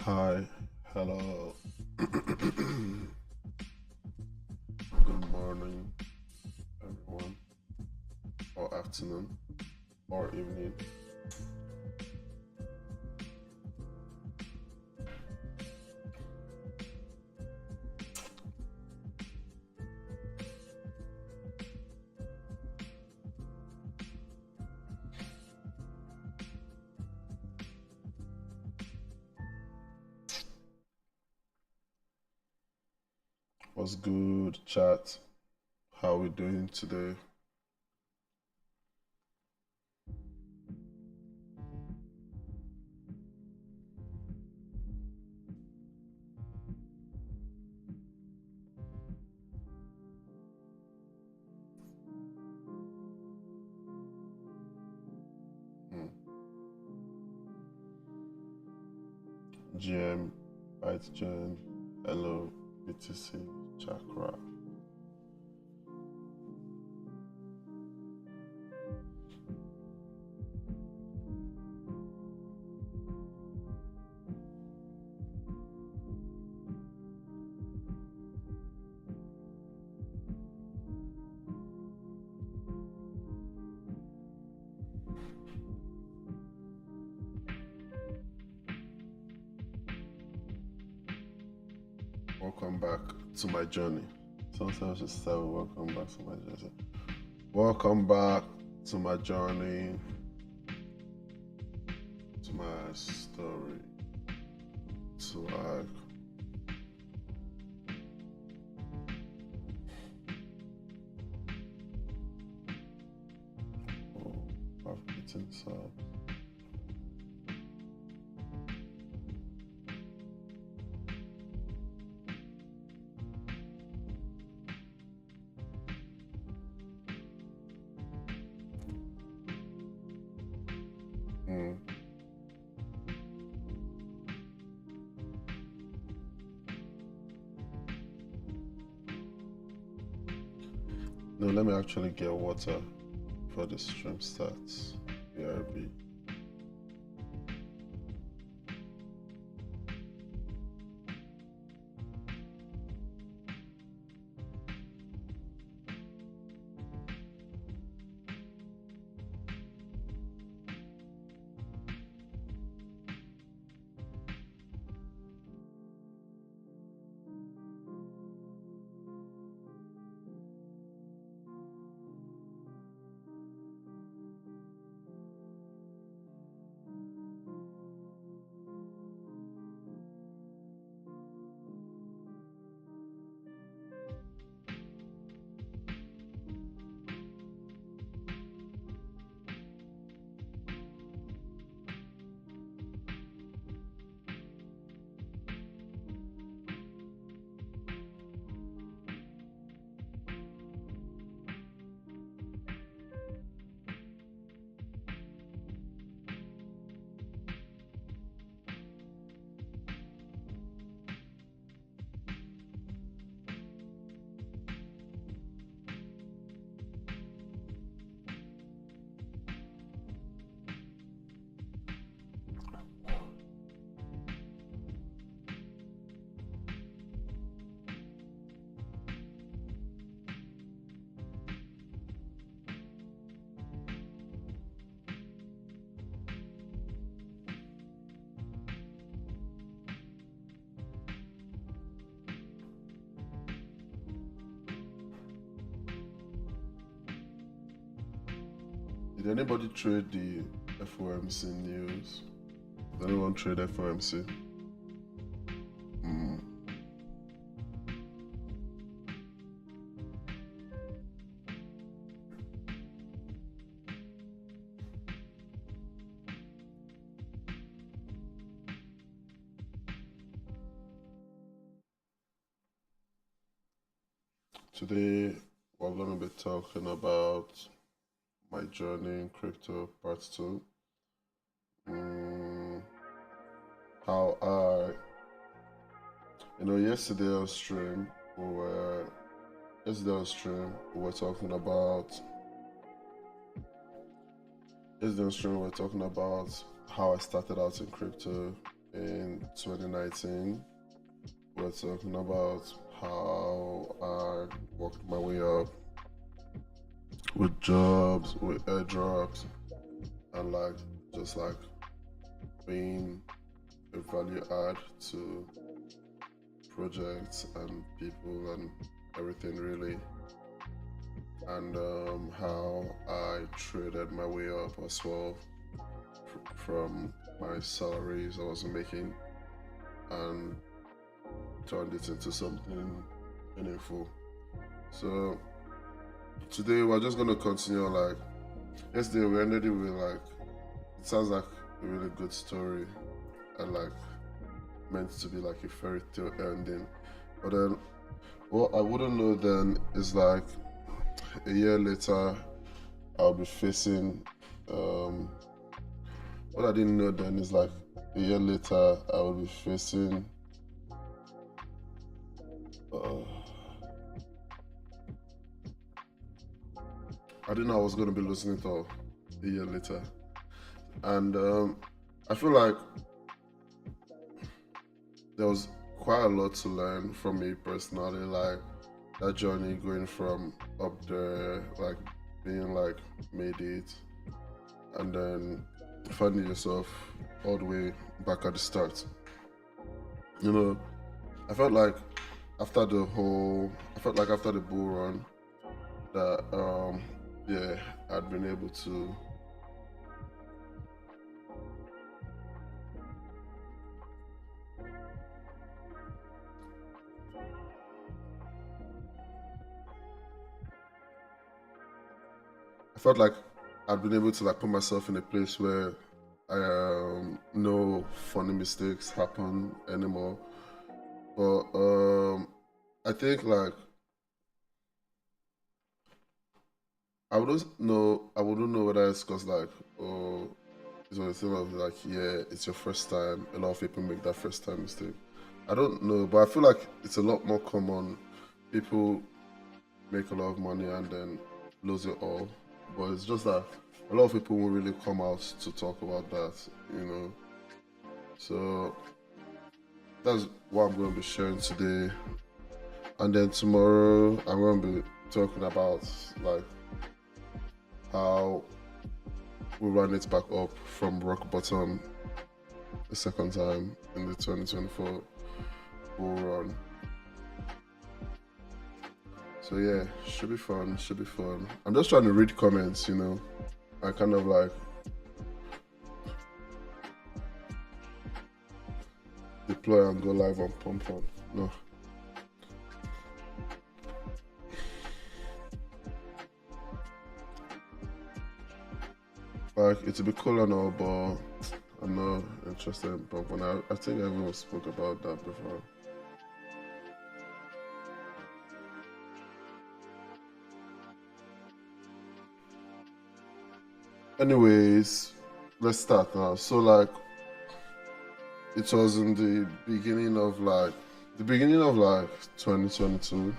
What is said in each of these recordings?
Hi, hello, good morning, everyone, or afternoon, or evening. What's good, chat? How we doing today? Hmm. GM, Byte Gen, hello, BTC, Chakra. Welcome back to my journey. Sometimes just say welcome back to my journey. Welcome back to my journey, to my story, to like I've eaten some. Mm. No, let me actually get water before the stream starts. BRB. Did anybody trade the FOMC news? Did anyone trade FOMC? Mm. Today we're going to be talking about my journey in crypto part 2. How yesterday on stream we were talking about how I started out in crypto in 2019. We're talking about how I worked my way up with jobs, with airdrops, and like just like being a value add to projects and people and everything really, and how I traded my way up as well from my salaries I was making and turned it into something meaningful. So today we're just gonna continue. Like yesterday we ended it with like, it sounds like a really good story and like meant to be like a fairy tale ending, but then what I wouldn't know then is like a year later I'll be facing what I didn't know then is like a year later I will be facing uh, I didn't know I was going to be losing it all a year later. And I feel like there was quite a lot to learn from me personally, like that journey going from up there, like being like made it, and then finding yourself all the way back at the start. You know, I felt like after the bull run that yeah, I'd been able to I felt like I'd been able to like put myself in a place where no funny mistakes happen anymore. But I think like I wouldn't know whether it's because like oh it's a thing of like yeah, it's your first time. A lot of people make that first time mistake. I don't know, but I feel like it's a lot more common. People make a lot of money and then lose it all. But it's just that a lot of people won't really come out to talk about that, you know. So that's what I'm going to be sharing today. And then tomorrow I'm going to be talking about like how we ran it back up from rock bottom the second time in the 2024 bull run. So yeah, should be fun, should be fun. I'm just trying to read comments, you know. I kind of like deploy and go live on Pump On. No. Like it'd be cool and all, but I'm not interested in Pump On. I think everyone spoke about that before. Anyways, let's start now. So like it was in the beginning of like 2022.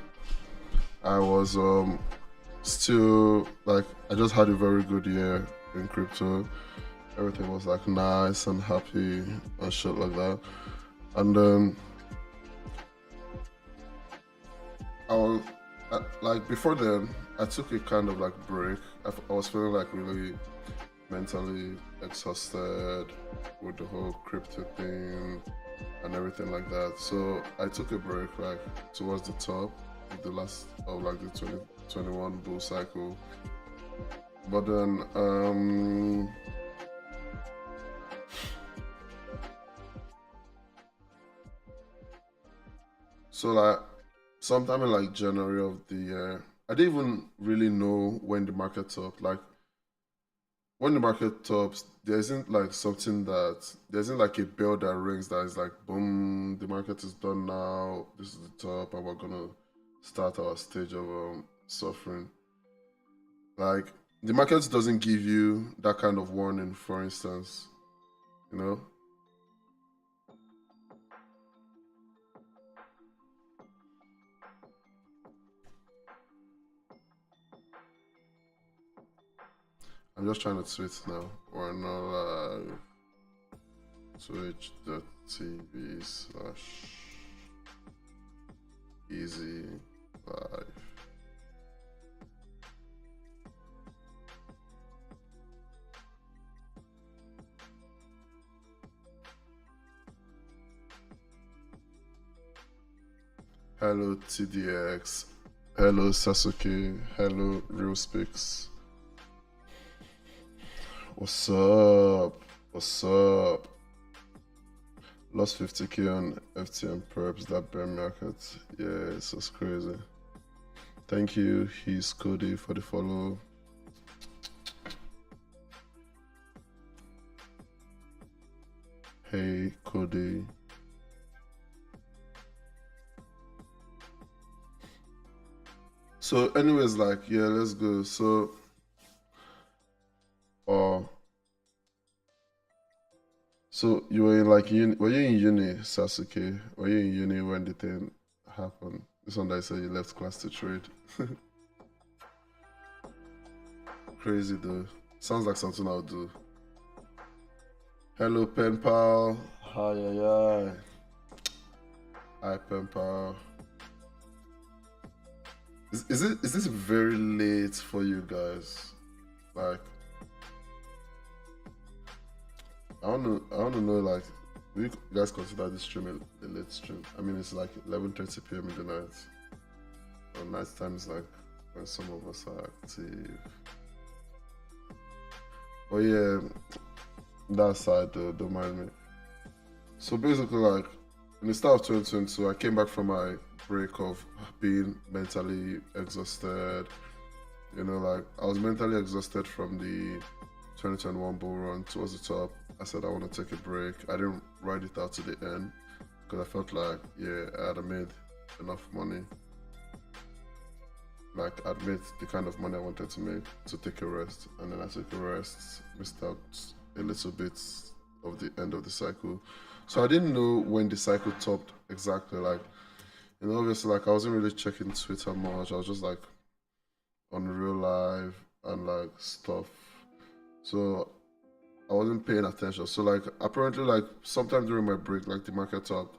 I was still like I just had a very good year in crypto. Everything was like nice and happy and shit like that. And then I was like before then I took a kind of like break. I was feeling like really mentally exhausted with the whole crypto thing and everything like that. So I took a break like towards the top of the last of like the 2021 bull cycle. But then so like sometime in like January of the year, I didn't even really know when the market topped. Like when the market tops, there isn't like a bell that rings that is like boom, the market is done now. This is the top, and we're gonna start our stage of suffering. Like the market doesn't give you that kind of warning. For instance, you know, I'm just trying to tweet now. We're not live. twitch.tv/easy life. Hello TDX, hello Sasuke, hello Real Speaks. What's up? What's up? Lost 50k on FTM perps, that bear market. Yeah, it's just crazy. Thank you, he's Cody, for the follow. Hey, Cody. So anyways, like, yeah, let's go. So so you were in like uni, were you in uni, Sasuke? Were you in uni when the thing happened? This one that I said you left class to trade. Crazy though. Sounds like something I'll do. Hello, pen pal. Hi, hi. Hi, pen pal. Is this very late for you guys? Like, I want to know, like, do you guys consider this stream a late stream? I mean, it's like 11:30 p.m. in the night. Or night time is like when some of us are active. But yeah, that side though, don't mind me. So basically, like, in the start of 2022, I came back from my break of being mentally exhausted. You know, like, I was mentally exhausted from the 2021 bull run towards the top. I said I want to take a break. I didn't ride it out to the end because I felt like, yeah, I had made enough money. Like, I'd made the kind of money I wanted to make to take a rest. And then I took a rest, missed out a little bit of the end of the cycle. So I didn't know when the cycle topped exactly. Like, you know, obviously, like, I wasn't really checking Twitter much. I was just like on real life and like stuff. So I wasn't paying attention. So like apparently like sometime during my break, like the market topped.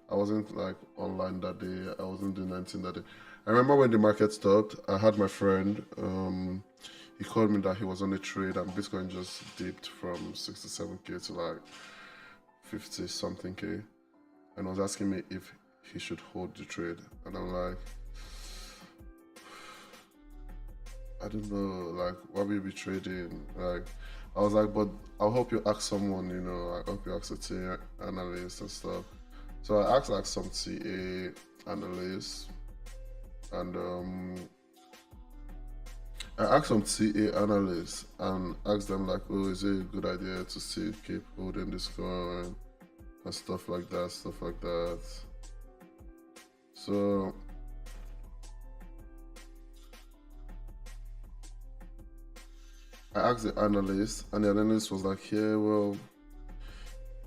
I wasn't like online that day. I wasn't doing anything that day. I remember when the market stopped, I had my friend, he called me that he was on a trade and Bitcoin just dipped from 67k to like 50 something k, and was asking me if he should hold the trade. And I'm like, I don't know, like, why will you be trading? Like, I was like, but I'll help you ask someone, you know, I'll help you ask a TA analyst and stuff. So I asked like some TA analysts, and I asked some TA analysts and asked them like, oh, is it a good idea to still keep holding this coin and stuff like that. So I asked the analyst, and the analyst was like, yeah, well,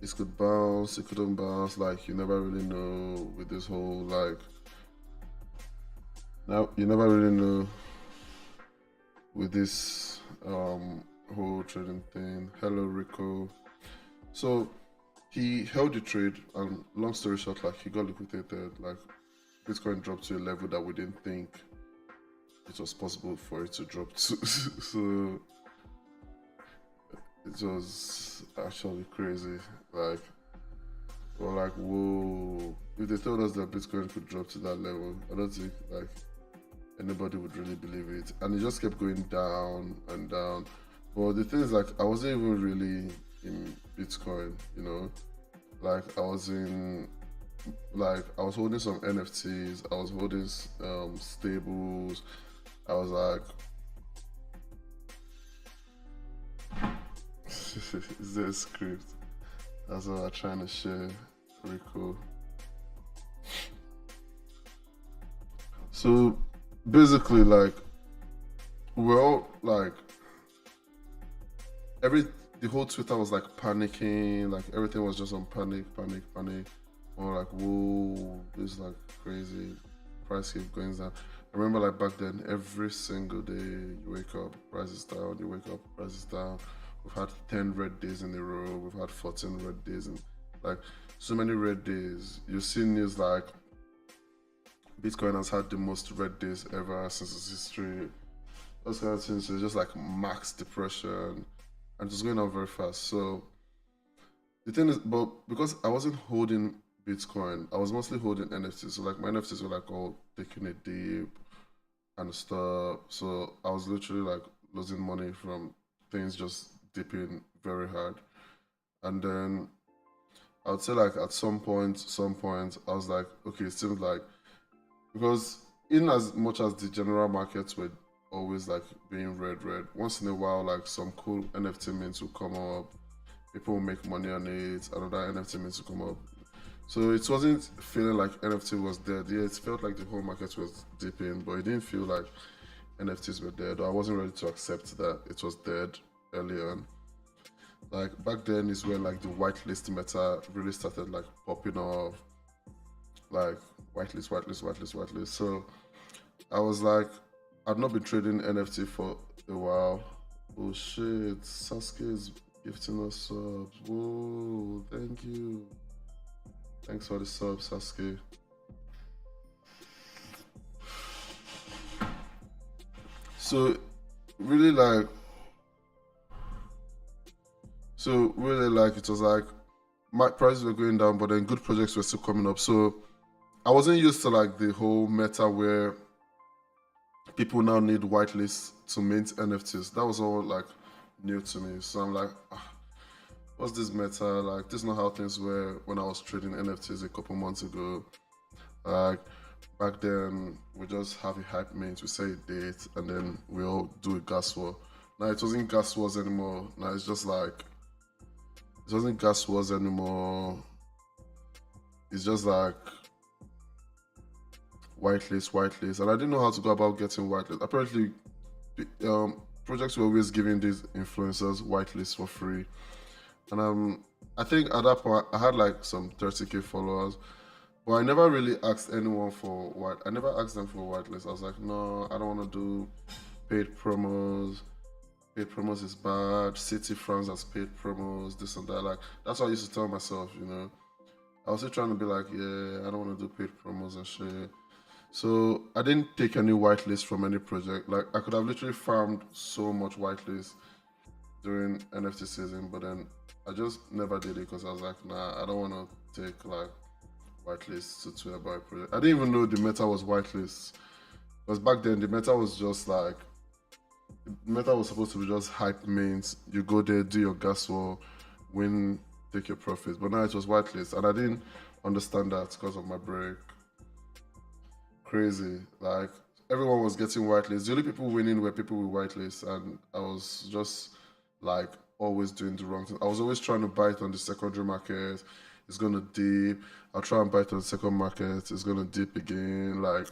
it could bounce, it couldn't bounce, like, you never really know with this whole, like, now you never really know with this whole trading thing. Hello, Rico. So he held the trade, and long story short, like, he got liquidated. Like, Bitcoin dropped to a level that we didn't think it was possible for it to drop to. So it was actually crazy. Like, we're like, whoa. If they told us that Bitcoin could drop to that level, I don't think like anybody would really believe it. And it just kept going down and down. But the thing is, like, I wasn't even really in Bitcoin, you know. Like, I was holding some NFTs, I was holding stables. I was like, is there a script? That's what I'm trying to share. Pretty cool. So basically, like, we're all like, the whole Twitter was like panicking, like everything was just on panic. Or like, whoa, this is like crazy. Price keep going down. I remember like back then, every single day you wake up, price is down, you wake up, price is down. We've had 10 red days in a row. We've had 14 red days, and like so many red days. You see news like Bitcoin has had the most red days ever since its history. Those kind of things. It's just like max depression, and it's going on very fast. So the thing is, but because I wasn't holding Bitcoin, I was mostly holding NFTs. So like my NFTs were like all taking a dip and stuff. So I was literally like losing money from things just dipping very hard. And then I would say like at some point, I was like, okay, it seems like because in as much as the general markets were always like being red, once in a while like some cool NFT mints will come up, people will make money on it, another NFT mints will come up. So it wasn't feeling like NFT was dead. Yeah, it felt like the whole market was dipping, but it didn't feel like NFTs were dead. I wasn't ready to accept that it was dead early on. Like back then is when like the whitelist meta really started like popping off, like whitelist. So I was like, I'd not been trading NFT for a while. Oh shit, Sasuke is gifting us subs. Whoa, thank you. Thanks for the sub, Sasuke. So really like it was like my prices were going down, but then good projects were still coming up. So I wasn't used to like the whole meta where people now need whitelists to mint NFTs. That was all like new to me. So I'm like, what's this meta? Like, this is not how things were when I was trading NFTs a couple months ago. Like, back then, we just have a hype mint, we say a date, and then we all do a gas war. Now, it wasn't gas wars anymore. Now, it's just like, it wasn't gas wars anymore. It's just like whitelist. And I didn't know how to go about getting whitelist. Apparently, projects were always giving these influencers whitelists for free. And I think at that point I had like some 30k followers, but I never really asked anyone for white. I never asked them for a whitelist. I was like, no, I don't want to do paid promos. Paid promos is bad. City France has paid promos, this and that. Like that's what I used to tell myself, you know. I was still trying to be like, yeah, I don't want to do paid promos and shit. So I didn't take any whitelist from any project. Like I could have literally farmed so much whitelist during NFT season, but then I just never did it because I was like, nah, I don't want to take like whitelists to tweet about a project. I didn't even know the meta was whitelists because back then the meta was just like the meta was supposed to be just hype mains. You go there, do your gas war, win, take your profits. But now it was whitelist, and I didn't understand that because of my break. Crazy, like everyone was getting whitelists. The only people winning were people with whitelists, and I was just like always doing the wrong thing. I was always trying to buy it on the secondary market. It's gonna dip. I'll try and buy it on the second market. It's gonna dip again. Like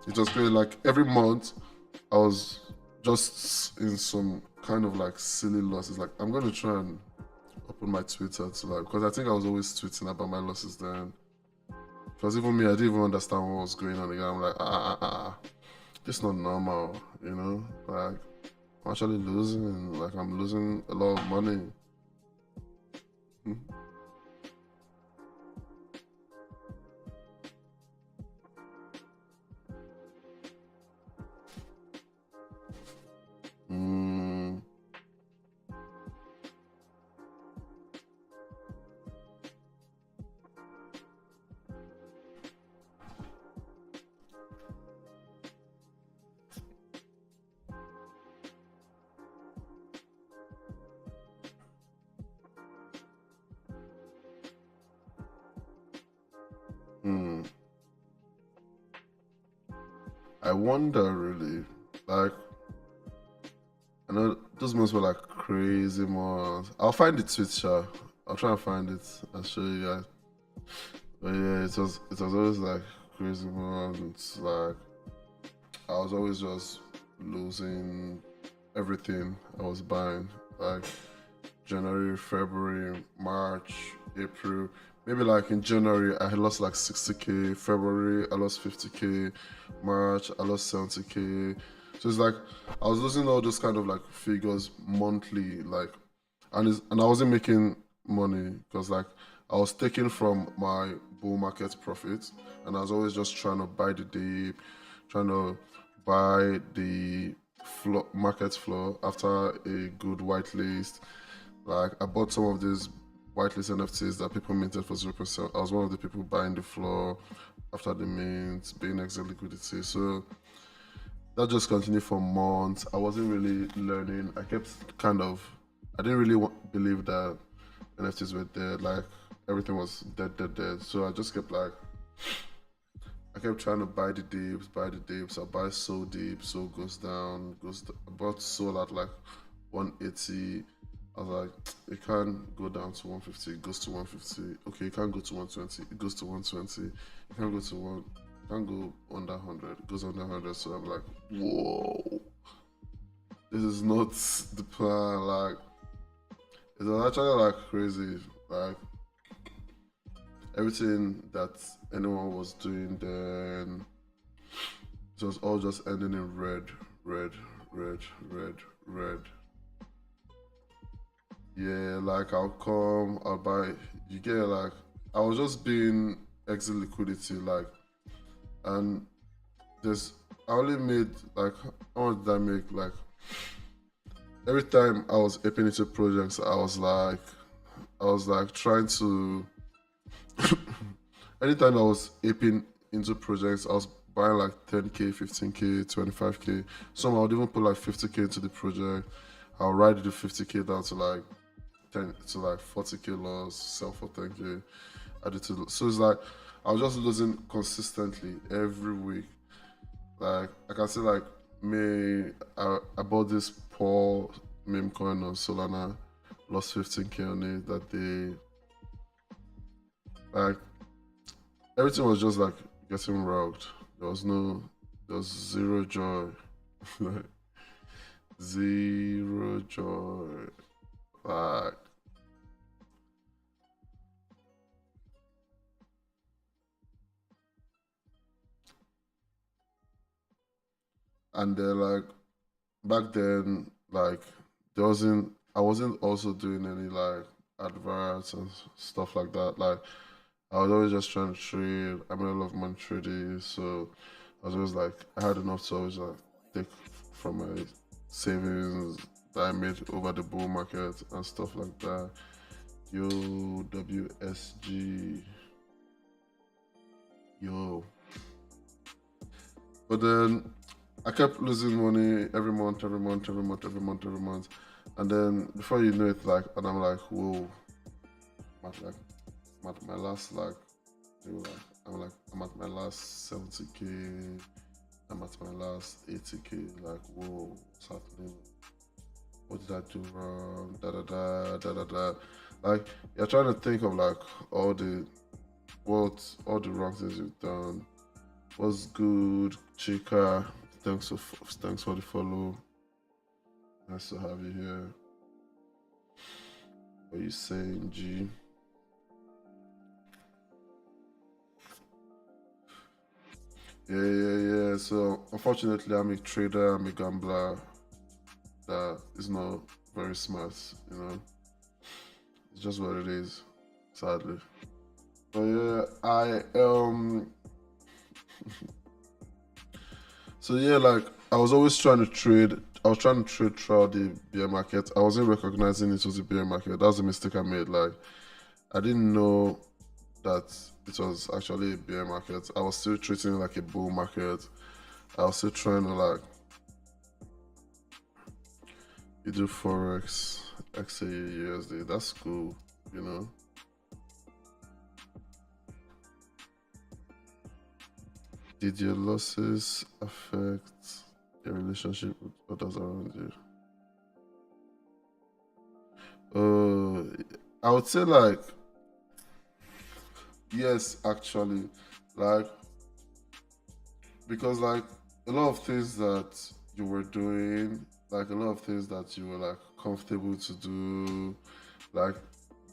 it was great. Like every month, I was just in some kind of like silly losses. Like I'm gonna try and open my Twitter to like because I think I was always tweeting about my losses then. Because even me, I didn't even understand what was going on again. I'm like, this is not normal, you know? Like, I'm actually losing, like, I'm losing a lot of money. Hmm. Mm, mm. I wonder, really, like, I know those months were like crazy months. I'll find the tweet, sure. I'll try and find it and show you guys. But yeah, it was always like crazy months. Like I was always just losing everything I was buying. Like January, February, March, April. Maybe like in January I had lost like 60k. February I lost 50k. March I lost 70k. So it's like I was losing all those kind of like figures monthly, like, and I wasn't making money because like I was taking from my bull market profits, and I was always just trying to buy the dip, trying to buy the market floor after a good whitelist. Like I bought some of these whitelist NFTs that people minted for 0%. I was one of the people buying the floor after the mint, being exit liquidity. So that just continued for months. I wasn't really learning. I kept kind of, I didn't really believe that NFTs were dead. Like everything was dead, dead, dead. So I just kept like, I kept trying to buy the dips, buy the dips. I buy so deep, so goes down, I bought so at like 180. I was like, it can't go down to 150, it goes to 150. Okay, it can't go to 120, it goes to 120. It can't go to one, it can't go under 100, it goes under 100. So I'm like, whoa, this is not the plan. Like, it's actually like crazy. Like, everything that anyone was doing then, it was all just ending in red, red, red, red, red. Yeah, like I'll come, I'll buy. You get like, I was just being exit liquidity, like, and there's, I only made like, how much did I make? Like, every time I was aping into projects, I was like trying to, anytime I was aping into projects, I was buying like 10K, 15K, 25K. Some I would even put like 50K into the project. I'll ride the 50K down to like 10 to like 40K loss, sell for 10K. Added to, so it's like I was just losing consistently every week. Like I can say like I bought this poor meme coin on Solana, lost 15K on it that day. Like everything was just like getting robbed. There was zero joy. Like zero joy. Like, and then like back then, like I wasn't also doing any like adverts and stuff like that. Like I was always just trying to trade. I made a lot of money trading, so I was always like, I had enough to always like take from my savings that I made over the bull market and stuff like that. Yo, WSG. Yo. But then I kept losing money every month, every month, every month, every month, every month. And then before you know it, like, and I'm like, whoa, I'm at my last, like, I'm at my last 70K. I'm at my last 80K. Like, whoa, what's happening? What did I do wrong? Da da da da da da. Like, you're trying to think of like all the all the wrong things you've done. What's good, Chica? Thanks for the follow. Nice to have you here. What are you saying, G? Yeah. So unfortunately, I'm a trader. I'm a gambler. That is not very smart. You know, it's just what it is. Sadly. But yeah, So yeah, like I was always trying to trade. I was trying to trade throughout the bear market. I wasn't recognizing it was a bear market. That was a mistake I made. Like I didn't know that it was actually a bear market. I was still treating it like a bull market. I was still trying to like, you do forex, XAUSD. That's cool, you know. Did your losses affect your relationship with others around you? I would say like yes, actually, like because like a lot of things that you were doing, like a lot of things that you were like comfortable to do, like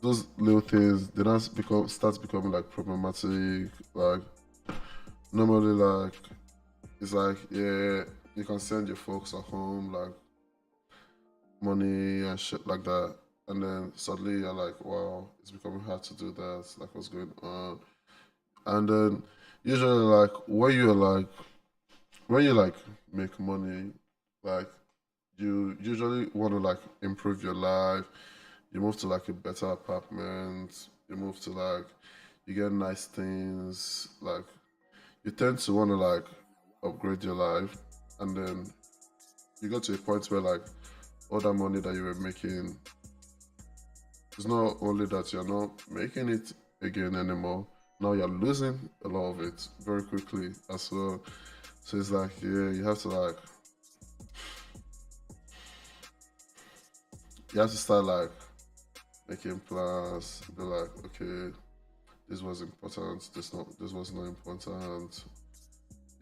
those little things, they now starts becoming like problematic. Like normally, like it's like yeah, you can send your folks at home like money and shit like that. And then suddenly you're like, wow, it's becoming hard to do that. Like, what's going on? And then usually, like, when you like make money, like, you usually want to like improve your life. You move to like a better apartment. You move to like, you get nice things. Like, you tend to want to like upgrade your life. And then you get to a point where like all that money that you were making, it's not only that you're not making it again anymore. Now you're losing a lot of it very quickly as well. So it's like, yeah, you have to start like making plans. Be like, okay, this was important. This was not important.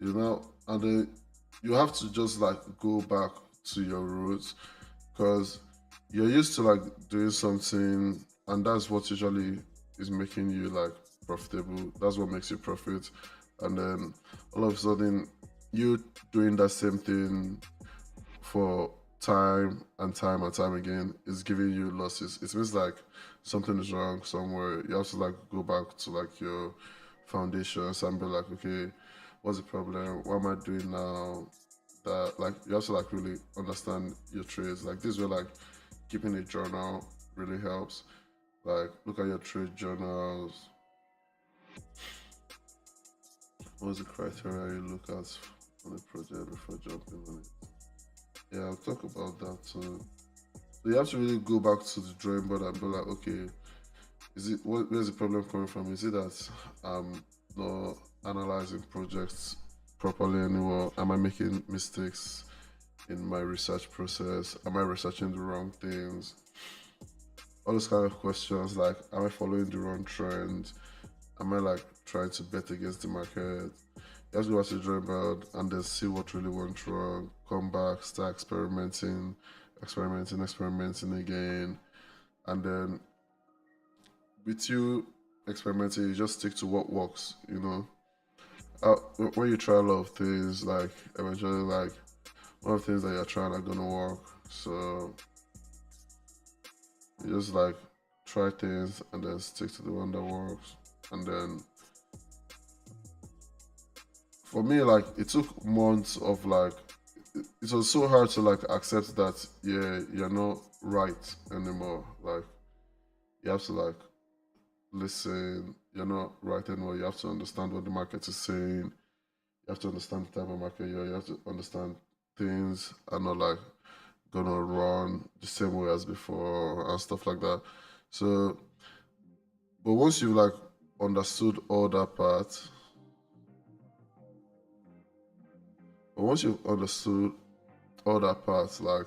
You know, and then you have to just like go back to your roots because you're used to like doing something, and that's what usually is making you like profitable. That's what makes you profit. And then all of a sudden you doing that same thing for time and time and time again is giving you losses. It means like something is wrong somewhere. You have to like go back to like your foundations and be like, okay, what's the problem? What am I doing now? That like you have to like really understand your trades. Like this way, like keeping a journal really helps. Like look at your trade journals. What's the criteria you look at on a project before jumping on it? Yeah, I'll talk about that too. So you have to really go back to the drawing board and be like, okay, where's the problem coming from? Is it that I'm not analyzing projects properly anymore? Am I making mistakes in my research process? Am I researching the wrong things? All those kind of questions like, am I following the wrong trend? Am I like trying to bet against the market? You have to go back to the drawing board and then see what really went wrong. Come back, start experimenting again, and then with you experimenting, you just stick to what works. You know, uh, when you try a lot of things, like eventually, like one of the things that you're trying are gonna work. So you just like try things and then stick to the one that works. And then for me, like it took months of like it was so hard to like accept that yeah, you're not right anymore. Like you have to like listen, you're not right anymore. You have to understand what the market is saying. You have to understand the type of market you're. You have to understand things are not like gonna run the same way as before and stuff like that. So, but once you've like understood all that part, but once you've understood all that part, like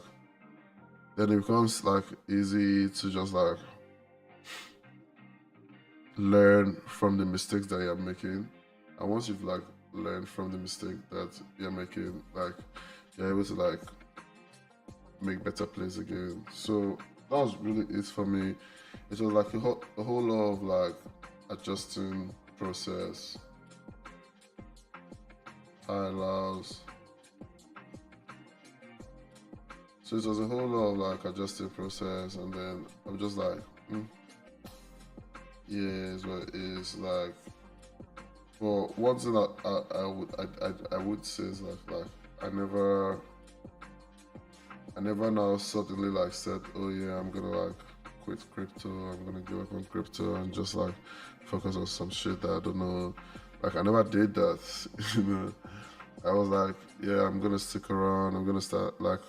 then it becomes like easy to just like learn from the mistakes that you're making. And once you've like learned from the mistake that you're making, like you're able to like make better plays again. So that was really it for me. It was like a whole lot of like adjusting process, high lows. So it was a whole lot of like adjusting process, and then I'm just like, yeah, it's what it is. Like, but one thing that I would say is like I never now suddenly like said, oh yeah, I'm gonna like quit crypto. I'm gonna give up on crypto and just like focus on some shit that I don't know. Like I never did that. You know, I was like, yeah, I'm gonna stick around. I'm gonna start like.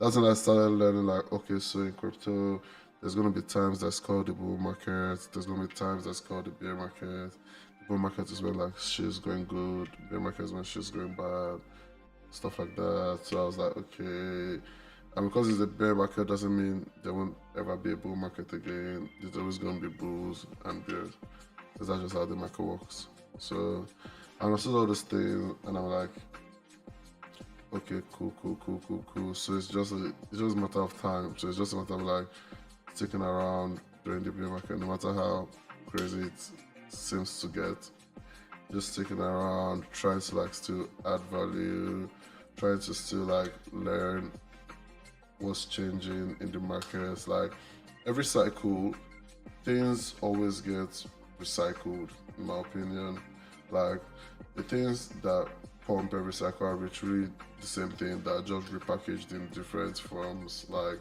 That's when I started learning like, okay, so in crypto, there's gonna be times that's called the bull market. There's gonna be times that's called the bear market. The bull market is when like shit's going good. Bear market is when shit's going bad. Stuff like that. So I was like, okay. And because it's a bear market doesn't mean there won't ever be a bull market again. There's always going to be bulls and bears. Because that's just how the market works. So I understood all those things and I'm like, okay, cool. So it's just a matter of time. So it's just a matter of like sticking around during the bear market, no matter how crazy it seems to get. Just sticking around, trying to like still add value, trying to still like learn what's changing in the markets. Like every cycle, things always get recycled, in my opinion. Like the things that pump every cycle are literally the same thing that are just repackaged in different forms. Like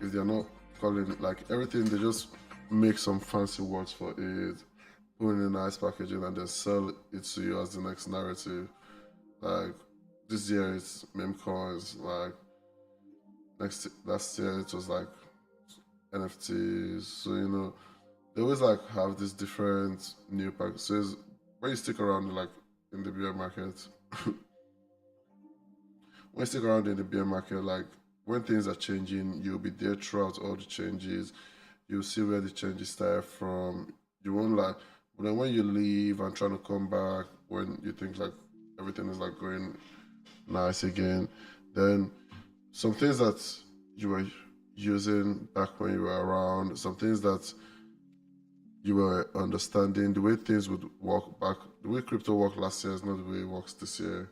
if they're not calling it like everything, they just make some fancy words for it, put in a nice packaging, and then sell it to you as the next narrative. Like this year it's meme coins. Like next last year it was like NFTs. So they always like have this different new pack. So when you stick around like in the beer market, when you stick around in the beer market, like when things are changing, you'll be there throughout all the changes. You'll see where the changes start from. You won't like, but then when you leave and trying to come back, when you think like everything is like going nice again, then some things that you were using back when you were around, some things that you were understanding, the way things would work back, the way crypto worked last year is not the way it works this year.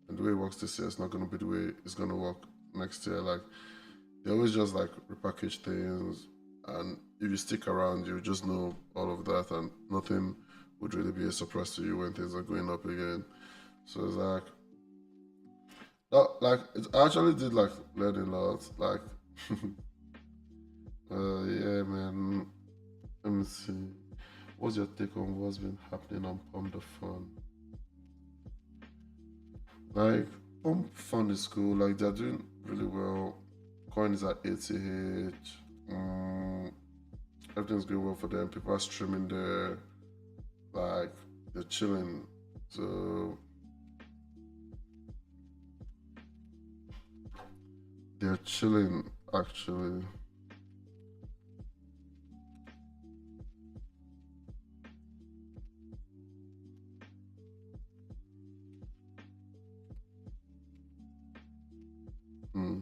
And the way it works this year is not going to be the way it's going to work next year. Like, they always just like repackage things. And if you stick around, you just know all of that, and nothing would really be a surprise to you when things are going up again. So it's like, I actually did like learn a lot. Like, yeah, man. Let me see. What's your take on what's been happening on Pump the Fun? Like, Pump Fun is cool. Like, they're doing really well. Coin is at 80H. Everything's going well for them. People are streaming there. Like, they're chilling. So, they're chilling, actually. Hmm.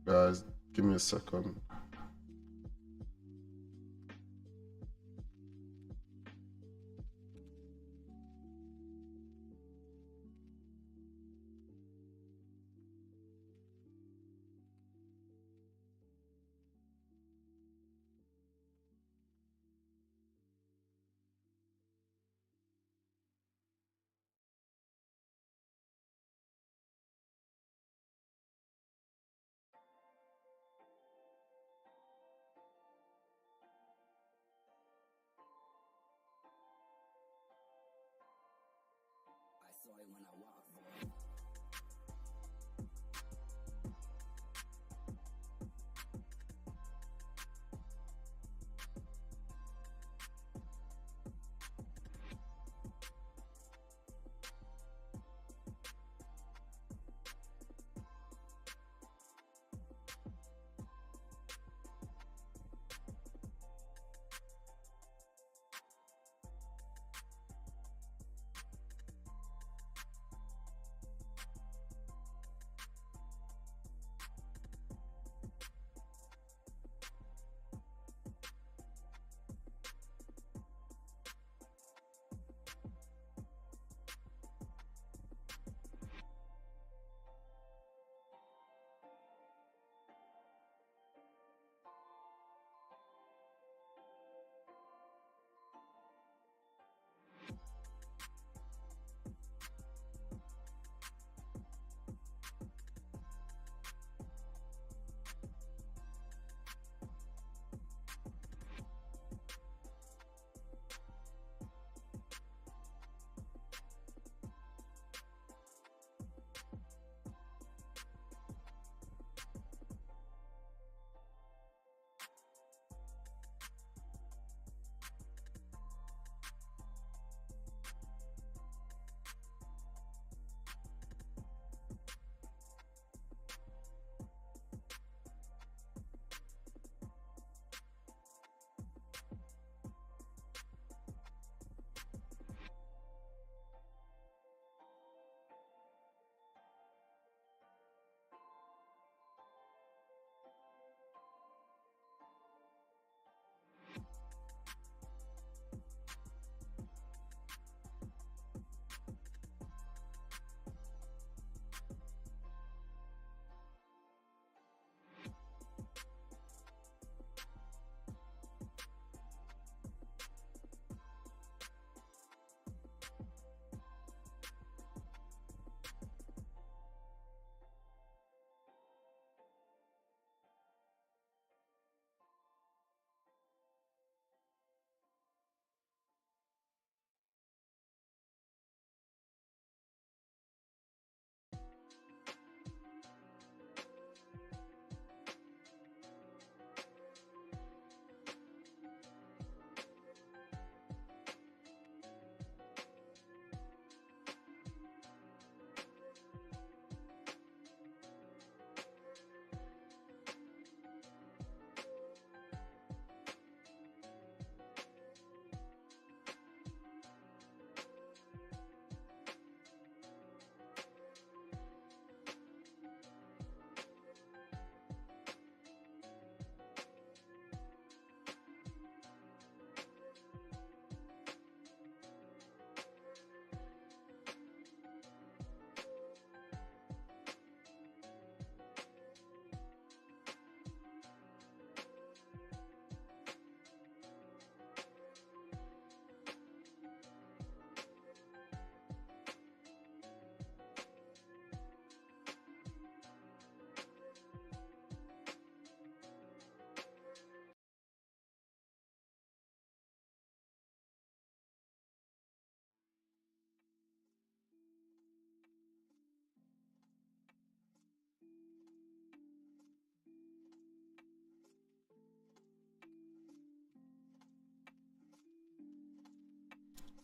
Guys, give me a second.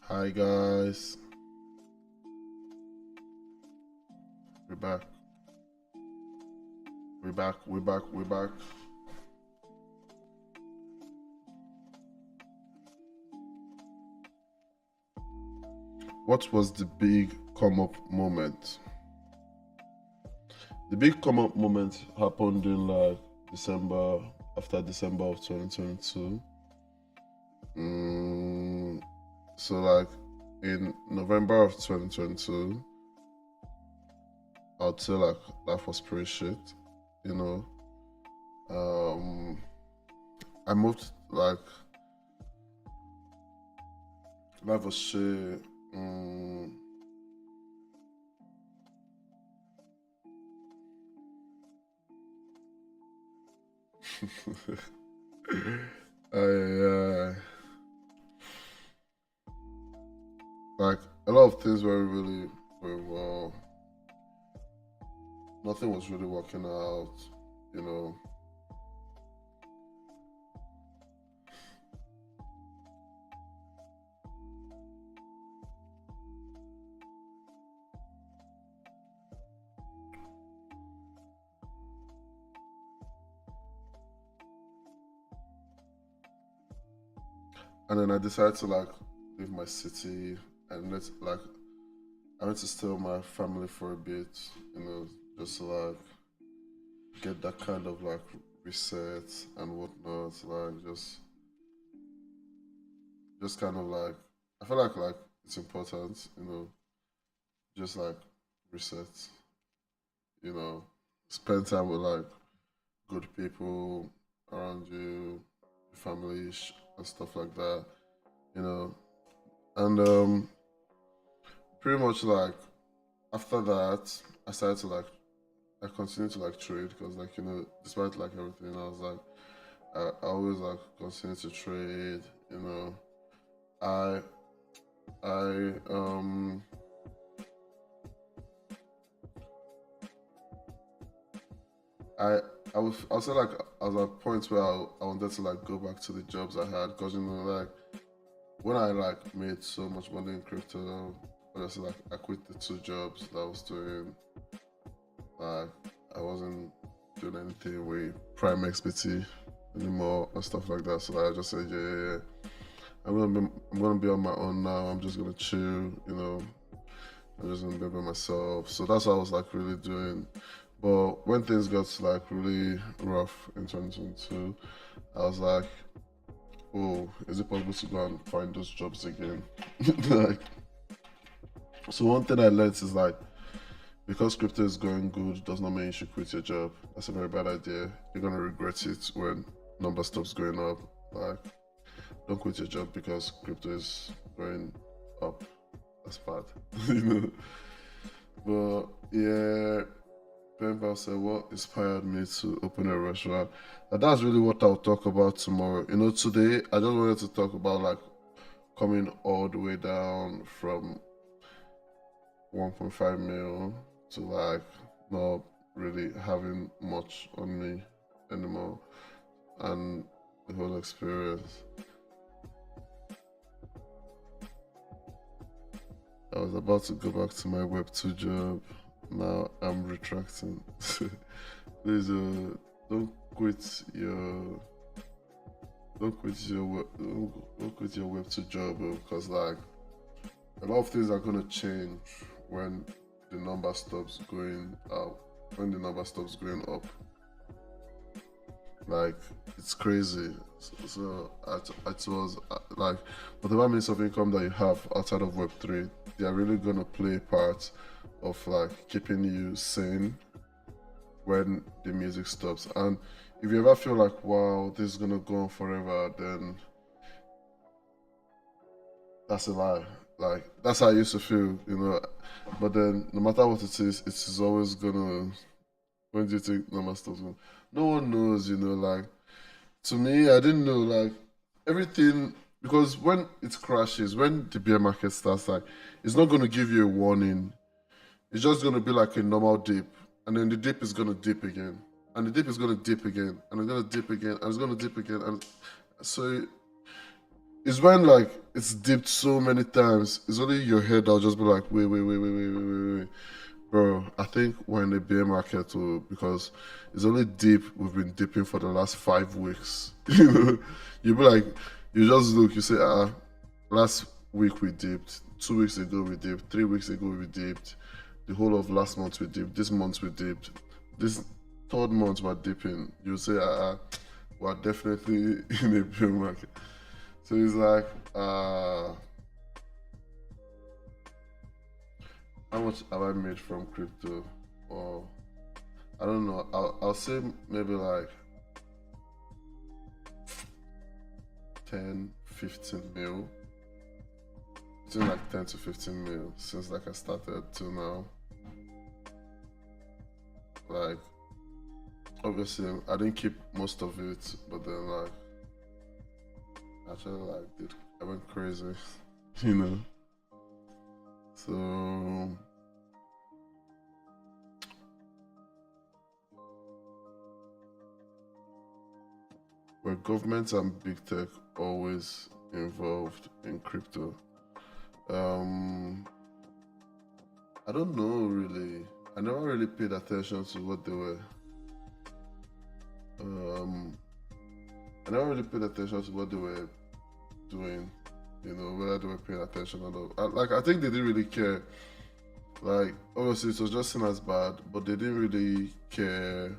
Hi guys, we're back. We're back. We're back. We're back. What was the big come up moment? The big come up moment happened in like December, after December of 2022. So like in November of 2022, I'd say like life was pretty shit, you know. I moved like life was shit. I like a lot of things were really going well. Nothing was really working out, you know. And then I decided to like leave my city and I went to stay with my family for a bit, you know, just to like get that kind of like reset and whatnot, like just kind of like I feel like it's important, you know, just like reset, you know, spend time with like good people around you, your family and stuff like that, you know. And pretty much like after that, I started to like I continued to like trade because like you know despite like everything I was like I always like continue to trade, you know. I I I I was like I was at a point where I wanted to like go back to the jobs I had because you know like when I like made so much money in crypto, honestly like I quit the two jobs that I was doing. Like I wasn't doing anything with prime expertise anymore and stuff like that. So like, I just said yeah. I'm gonna be on my own now. I'm just gonna chill, you know. I'm just gonna be by myself. So that's what I was like really doing. But when things got like really rough in 2022, I was like, oh, is it possible to go and find those jobs again? Like, so one thing I learned is like, because crypto is going good does not mean you should quit your job. That's a very bad idea. You're gonna regret it when number stops going up. Like, don't quit your job because crypto is going up. That's bad, you know. But yeah, Pen Pal said, what inspired me to open a restaurant? And that's really what I'll talk about tomorrow. You know, today I just wanted to talk about like coming all the way down from 1.5 mil to like not really having much on me anymore and the whole experience. I was about to go back to my Web2 job. Now I'm retracting. Please don't quit your don't quit your Web2 job because like a lot of things are gonna change when the number stops going up. When the number stops going up, like it's crazy. So it was like whatever means of income that you have outside of Web3, they are really gonna play a part of like keeping you sane when the music stops. And if you ever feel like wow, this is gonna go on forever, then that's a lie. Like that's how I used to feel, you know. But then no matter what it is always gonna. When do you think number stops going? No one knows, you know. Like to me, I didn't know like everything because when it crashes, when the bear market starts, like it's not gonna give you a warning. It's just gonna be like a normal dip, and then the dip is gonna dip again, and the dip is gonna dip again, and it's gonna dip again, and it's gonna dip again, and so It's when like it's dipped so many times. It's only your head that'll just be like, wait, wait, wait, wait, wait, wait, wait, wait. Bro, I think we're in the bear market too because it's only deep. We've been dipping for the last 5 weeks. You be like, you just look, you say, last week we dipped, 2 weeks ago we dipped, 3 weeks ago we dipped, the whole of last month we dipped, this month we dipped, this third month we're dipping. You say, we're definitely in a bear market. So it's like, how much have I made from crypto? Or I don't know. I'll say maybe like 10, 15 mil. Between like 10 to 15 mil since like I started till now. Like obviously I didn't keep most of it, but then like actually like I went crazy, you know. So were governments and big tech always involved in crypto? I don't know really. I never really paid attention to what they were. Um, I never really paid attention to what they were doing. You know, whether they were paying attention or not. I think they didn't really care. Like, obviously, it was just seen as bad, but they didn't really care,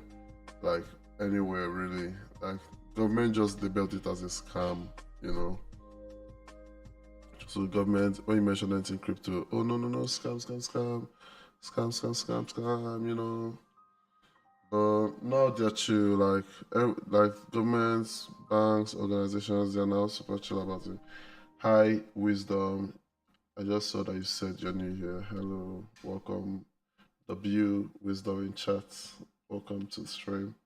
like, anywhere really. Like, government just labeled it as a scam, you know. So, government, when you mention anything crypto, oh, no, no, no, scam, scam, scam, scam, scam, scam, scam, you know. Now they're chill, like governments, banks, organizations, they're now super chill about it. Hi, wisdom. I just saw that you said you're new here. Hello, welcome. W wisdom in chat. Welcome to the stream.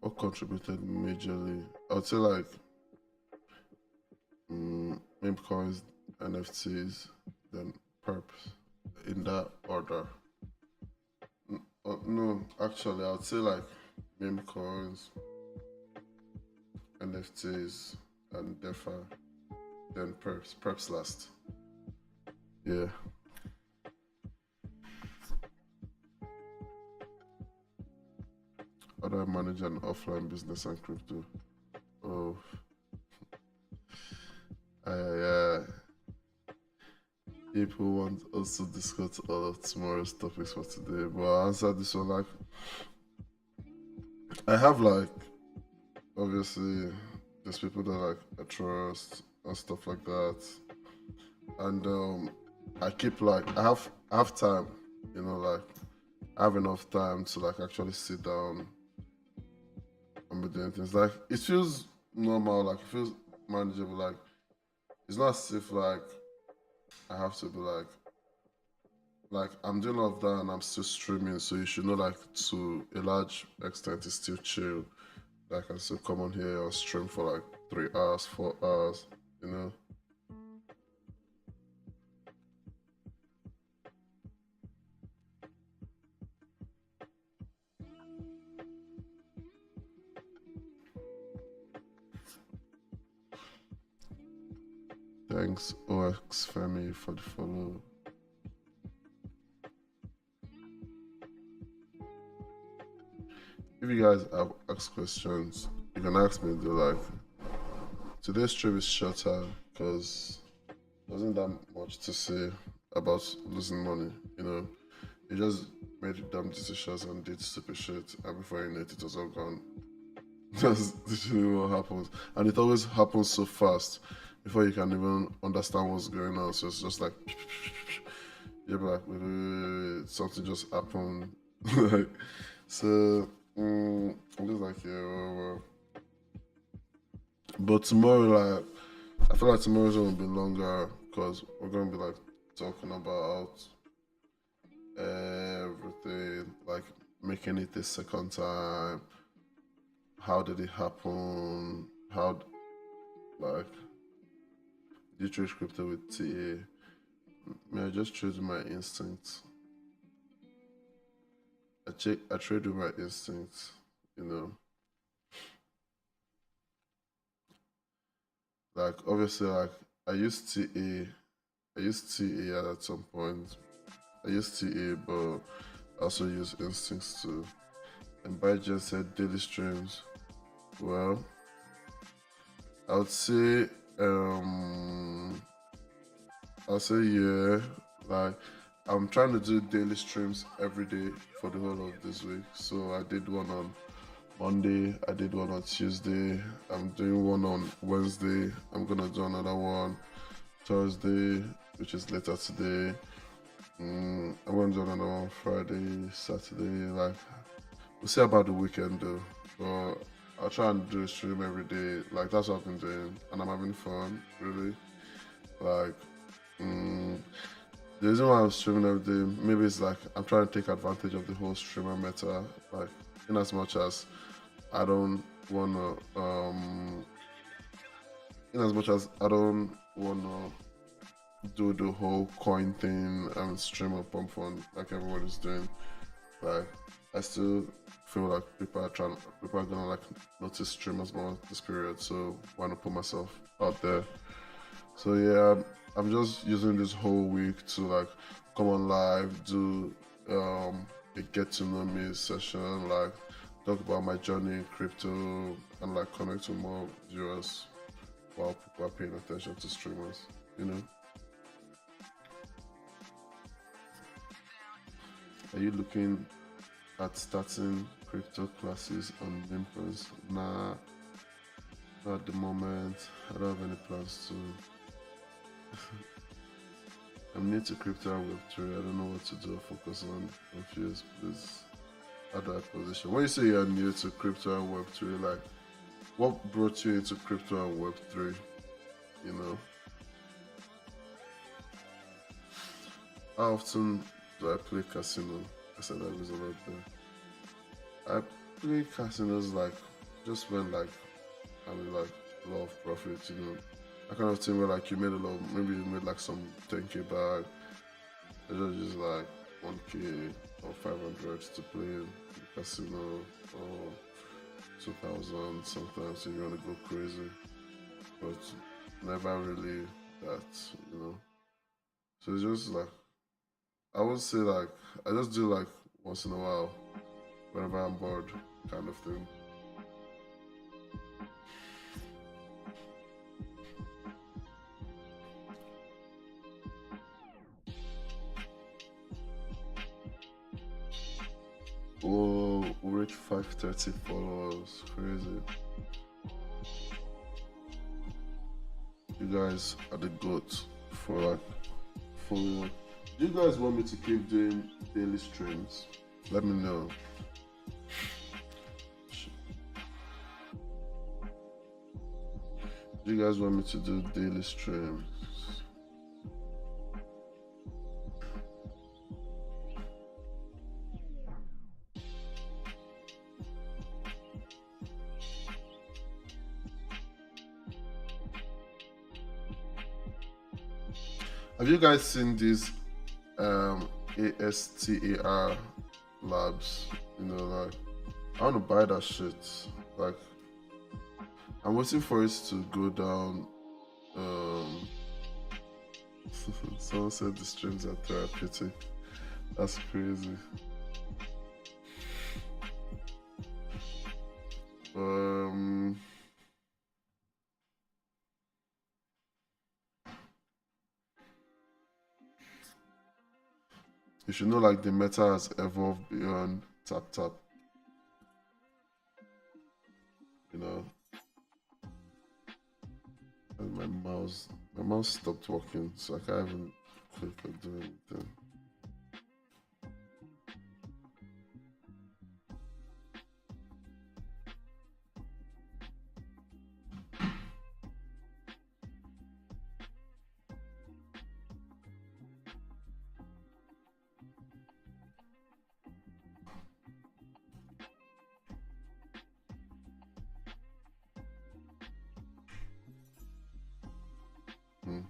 What contributed majorly? I would say like meme coins, NFTs, then perps in that order. No, actually, I would say like meme coins, NFTs, and DeFi, then perps. Perps last. Yeah. How do I manage an offline business and crypto? Oh, yeah. People want us to discuss all of tomorrow's topics for today, but I'll answer this one. Like, I have like, obviously, there's people that like I trust and stuff like that, and I keep like I have time, you know, like I have enough time to like actually sit down and be doing things. Like it feels normal, like it feels manageable. Like it's not as if like I have to be like I'm doing all of that and I'm still streaming, so you should know like to a large extent it's still chill. Like I can still come on here or stream for like 3 hours, 4 hours, you know. Thanks OX Femi for the follow. If you guys have asked questions, you can ask me. Do like today's stream is shorter because there wasn't that much to say about losing money. You know, you just made dumb decisions and did stupid shit, and before you know it, it was all gone. That's literally what happens, and it always happens so fast before you can even understand what's going on. So it's just like you're like, wait, wait, wait, something just happened. Like, so I'm just like, yeah, well. But tomorrow, like, I feel like tomorrow's gonna be longer because we're gonna be like talking about everything, like making it the second time. How did it happen? How, like, Do you trade crypto with TA? I just trade with my instincts. I trade with my instincts, you know. Like obviously, like I used TA. I used TA at some point. I used TA, but I also use instincts too. And by just said daily streams. Well, I would say I'll say yeah. Like I'm trying to do daily streams every day for the whole of this week. So I did one on Monday, I did one on Tuesday, I'm doing one on Wednesday, I'm gonna do another one Thursday, which is later today. I'm gonna do another one Friday, Saturday. Like we'll see about the weekend though. But I'll try and do a stream every day. Like that's what I've been doing, and I'm having fun. Really, like the reason why I'm streaming every day, maybe it's like I'm trying to take advantage of the whole streamer meta. Like in as much as I don't wanna in as much as I don't wanna do the whole coin thing and stream and pump fun like everyone is doing. Like I still feel like people are gonna like notice streamers more this period, so why not put myself out there? So yeah, I'm just using this whole week to like come on live, do a get to know me session, like talk about my journey in crypto and like connect with more viewers while people are paying attention to streamers, you know. Are you looking at starting crypto classes on Limpers? Nah, not at the moment. I don't have any plans to. I'm new to crypto and Web3. I don't know what to do or focus on. Confused, please. How do I position? When you say you're new to crypto and Web3, like, what brought you into crypto and Web3? You know? How often do I play casino? I said I lose a lot there. I play casinos like just when like I mean like a lot of profit, you know. That kind of thing where like you made a lot, maybe you made like some 10K back. It's just like 1K or 500 to play in the casino or 2,000 sometimes if you want to go crazy. But never really that, you know. So it's just like I would say like I just do like once in a while whenever I'm bored kind of thing. Oh, we reached 530 followers. Crazy. You guys are the goats for like following. Do you guys want me to keep doing daily streams? Let me know. Do you guys want me to do daily streams? Have you guys seen these ASTAR labs? You know, like I want to buy that shit. Like I'm waiting for it to go down. Someone said the streams are therapeutic. That's crazy. You should know like the meta has evolved beyond tap tap. You know. And my mouse stopped working, so I can't even click or do anything. Hmm.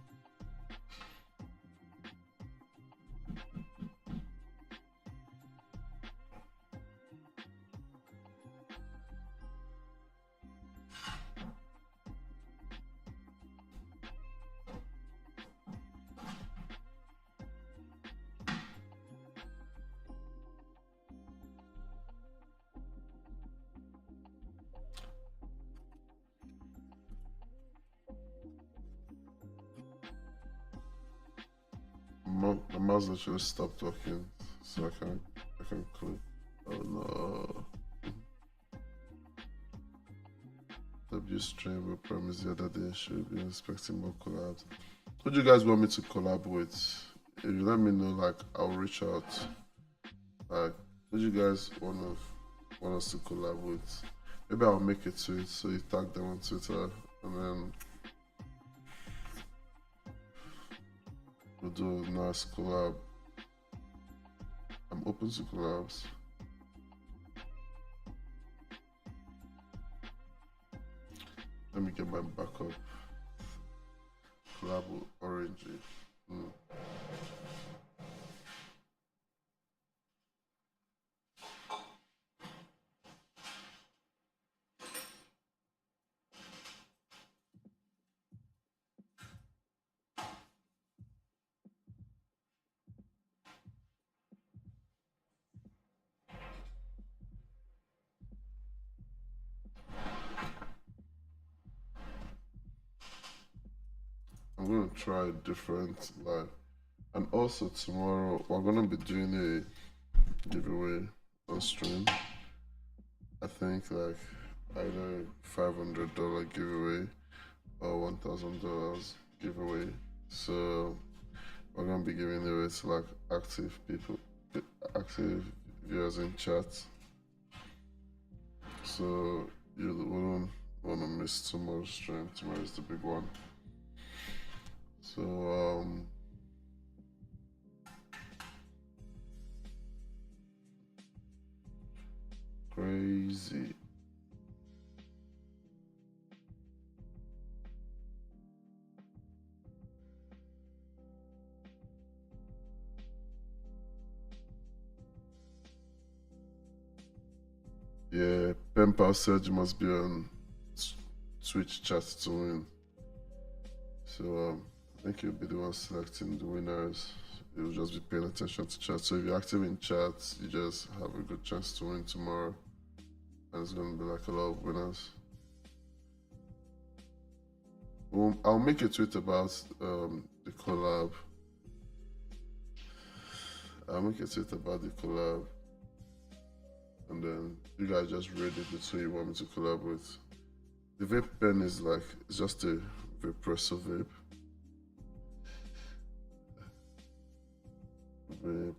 my mouse literally stopped working, so I can click. Oh no. W stream we promised the other day should be expecting more collabs. Who do you guys want me to collab with? If you let me know, like I'll reach out. Like, who do you guys want us to collab with? Maybe I'll make a tweet so you tag them on Twitter, and then we'll do a nice collab. I'm open to collabs. Let me get my backup. Collab with Orangey. I'm gonna try different live. And also tomorrow we're gonna be doing a giveaway on stream. I think like either $500 giveaway or $1,000 giveaway. So we're gonna be giving away to like active people, active viewers in chat. So you wouldn't wanna miss tomorrow's stream. Tomorrow is the big one. So crazy. Yeah, Pen Pal said you must be on Twitch chat to win. So I think you'll be the one selecting the winners. You'll just be paying attention to chat. So if you're active in chat, you just have a good chance to win tomorrow. And it's gonna be like a lot of winners. Well, I'll make a tweet about the collab. I'll make a tweet about the collab. And then you guys just read it between you want me to collab with. The vape pen is like, it's just a Vapresso vape.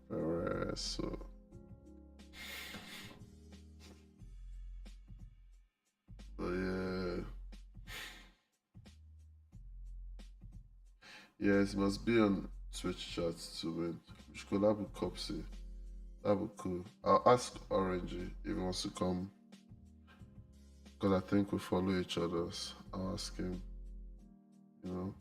Vapresso. But yeah. Yes, it must be on Twitch chat to win. We should collab with Copsy. That would be cool. I'll ask Orangey if he wants to come. Because I think we follow each other. I'll ask him. You know?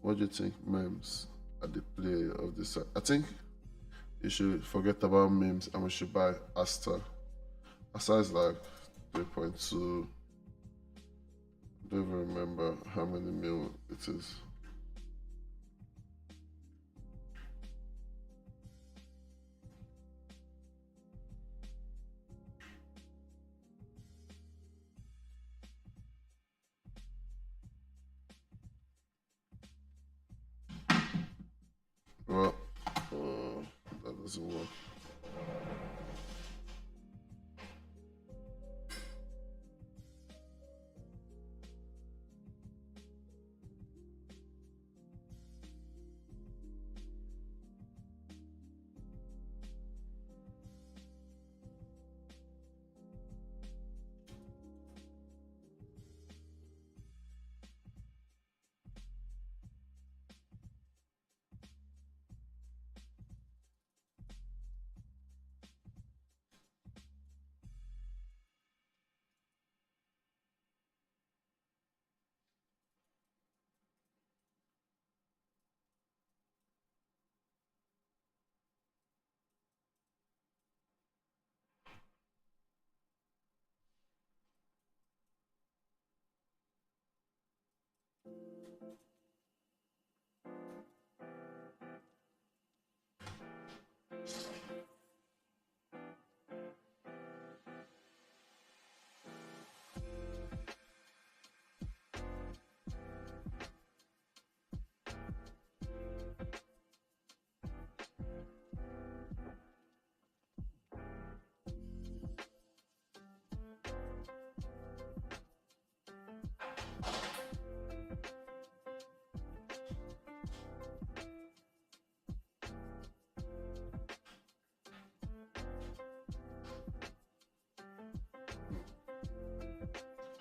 What do you think memes are the play of this? I think you should forget about memes and we should buy Asta. Asta is like 3.2. I don't even remember how many mil it is. Well, that doesn't work.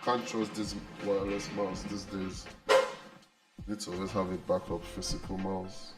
can't trust this wireless mouse these days. Need to always have a backup physical mouse.